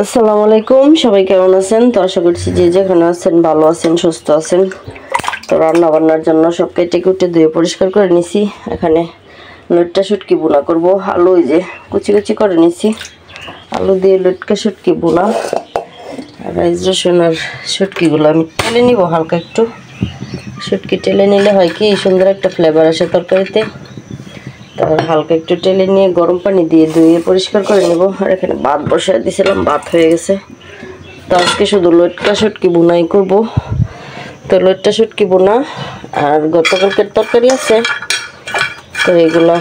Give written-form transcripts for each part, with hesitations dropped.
আসসালামু আলাইকুম, সবাই কেমন আছেন? তো আশা করছি যে যেখানে আছেন ভালো আছেন, সুস্থ আছেন। তো রান্না বান্নার জন্য সব কেটে কুটে ধুয়ে পরিষ্কার করে নিছি। এখানে লটকা শুটকি বোনা করব। আলু এই যে কুচি কুচি করে নিছি, আলু দিয়ে লটকা শুটকি বোনা। আর রাইস রসুন আর শুটকিগুলো আমি টেলে নিব হালকা একটু। শুটকি টেলে নিলে হয় কি সুন্দর একটা ফ্লেভার আসে তরকারিতে। তারপর হালকা একটু টেলে নিয়ে গরম পানি দিয়ে ধুয়ে পরিষ্কার করে নেব। আর এখানে ভাত বসায় দিয়েছিলাম, ভাত হয়ে গেছে। তো আজকে শুধু লটকা শুটকি বোনাই করব। তো লটকা শুটকি বোনা আর গতকালকের তরকারি আছে, তো এগুলা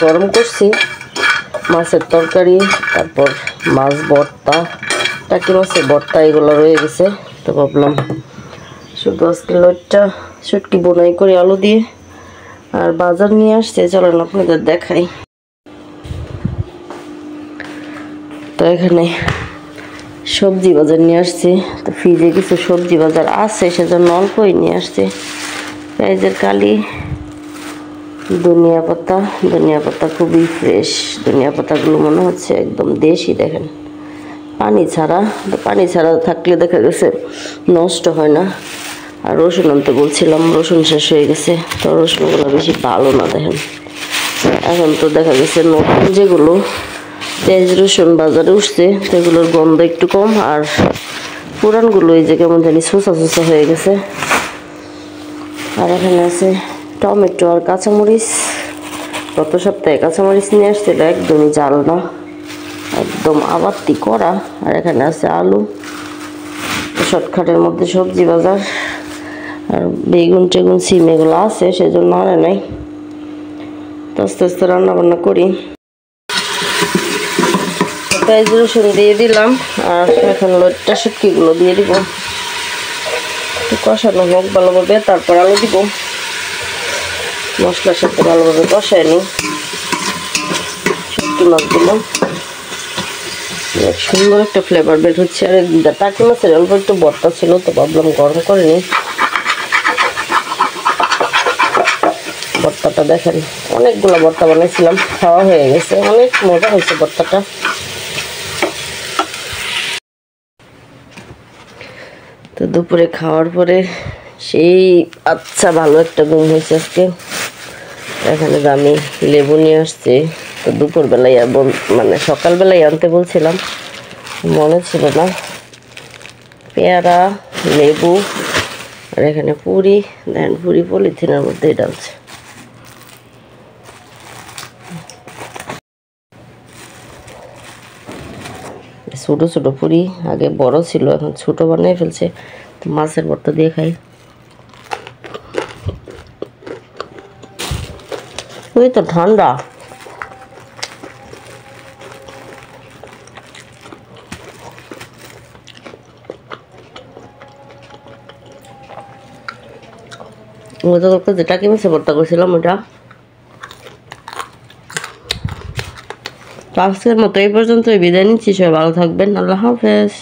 গরম করছি। মাছের তরকারি, তারপর মাছ ভর্তা, টাকি মাছের ভর্তা, এগুলো রয়ে গেছে। তো ভাবলাম শুধু আজকে লটকা শুটকি বোনাই করি আলু দিয়ে। আর বাজার নিয়ে আসছে, চলেন আপনাদের দেখাই। তো এখানে সবজি বাজার নিয়ে আসছি। তো ফ্রিজে কিছু সবজি বাজার আছে, সেজন্য অল্পই নিয়ে আসছি। পেঁয়াজের কালি, ধনিয়া পাতা খুবই ফ্রেশ। ধনিয়া পাতাগুলো মনে হচ্ছে একদম দেশি, দেখেন পানি ছাড়া। তো পানি ছাড়া থাকলে দেখা গেছে নষ্ট হয় না। আর রসুন আনতে বলছিলাম, রসুন শেষ হয়ে গেছে। তো রসুনগুলো বেশি ভালো না, দেখেন। এখন তো দেখা গেছে নতুন যেগুলো পেঁয়াজ রসুন বাজারে উঠছে সেগুলোর গন্ধ একটু কম, আর পুরানগুলো এই যে কেমন জানি সোসা সোসা হয়ে গেছে। আর এখানে আছে টমেটো আর কাঁচামরিচ। গত সপ্তাহে কাঁচামরিচ নিয়ে আসছিল, একদমই জাল না, একদম আবাত্তি করা। আর এখানে আছে আলু। শর্টকাটের মধ্যে সবজি বাজার। আর বেগুন টেগুন সিম এগুলো আছে, সেজন্য আনে নাই। তো আস্তে আস্তে রান্না বান্না করি। পেঁয়াজ রসুন দিয়ে দিলাম, আর এখন লটকা শুটকিগুলো দিয়ে দিব। একটু কষানো হোক ভালোভাবে, তারপর আলু দিব। মশলার সাথে ভালোভাবে কষায় নিই। শুটকি মাছ দিলাম, সুন্দর একটা ফ্লেভার বের হচ্ছে। আর টাকি মাছের অল্প একটু ভর্তা ছিল, তো ভাবলাম গরম করে নিই। ভর্তাটা দেখেন, অনেকগুলো ভর্তা বানিয়েছিলাম, খাওয়া হয়ে গেছে, অনেক মজা হয়েছে ভর্তাটা। তো দুপুরে খাওয়ার পরে সেই ভালো একটা ঘুম হয়েছে আজকে। এখানে আমি লেবু নিয়ে আসছি। তো দুপুরবেলায় মানে সকালবেলায় আনতে বলছিলাম, মনে ছিল না। পেয়ারা, লেবু, আর এখানে পুরি। দেখেন পুরি পলিথিনের মধ্যেই ডালছে। ছোট ছোট পুরি, আগে বড় ছিল, এখন ছোট বানিয়ে ফেলছে। তো মাছের ভর্তা দিয়ে খাই। ওই তো ঠান্ডা। যেটা কি মাছের ভর্তা করছিলাম ওটা। আজকের মতো এই পর্যন্ত বিদায় নিচ্ছি। সবাই ভালো থাকবেন। আল্লাহ হাফেজ।